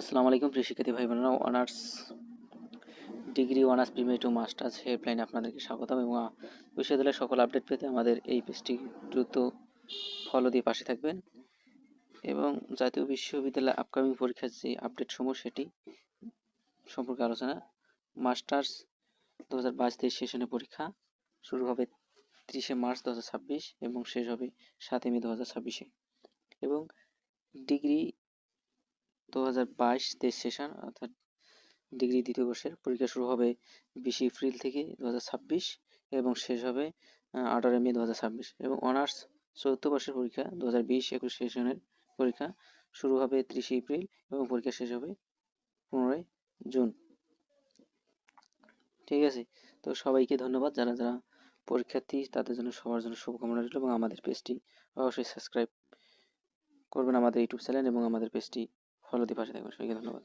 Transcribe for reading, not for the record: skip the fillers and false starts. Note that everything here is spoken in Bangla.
আসসালামু আলাইকুম প্রিয় শিক্ষার্থী ভাই বোনেরা, honours degree, honours premier to masters হেল্পলাইনে আপনাদেরকে স্বাগতম এবং বিশ্ববিদ্যালয়ের সকল আপডেট পেতে আমাদের এই পেজটি দ্রুত ফলো দিয়ে পাশে থাকবেন এবং জাতীয় বিশ্ববিদ্যালয় আপকামিং পরীক্ষার যে আপডেট সমূহ সেটি সম্পর্কে আলোচনা। মাস্টার্স 2022-23 সেশনের পরীক্ষা শুরু হবে 30শে মার্চ 2026 এবং শেষ হবে 7 মে 2026 এবং ডিগ্রি 2022-23 সেশন অর্থাৎ ডিগ্রি দ্বিতীয় বর্ষের পরীক্ষা শুরু হবে 20 এপ্রিল থেকে 2026 এবং শেষ হবে 18 মে 2026 এবং অনার্স চতুর্থ বর্ষের পরীক্ষা 2020-21 সেশনের পরীক্ষা শুরু হবে 30 এপ্রিল এবং পরীক্ষা শেষ হবে 15 জুন। ঠিক আছে, তো সবাইকে ধন্যবাদ। যারা যারা পরীক্ষার্থী তাদের জন্য সবার জন্য শুভকামনা রইল এবং আমাদের পেজটি অবশ্যই সাবস্ক্রাইব করবেন, আমাদের ইউটিউব চ্যানেল এবং আমাদের পেজটি ফলো দিয়ে পাশে থাকবেন। সবাইকে ধন্যবাদ।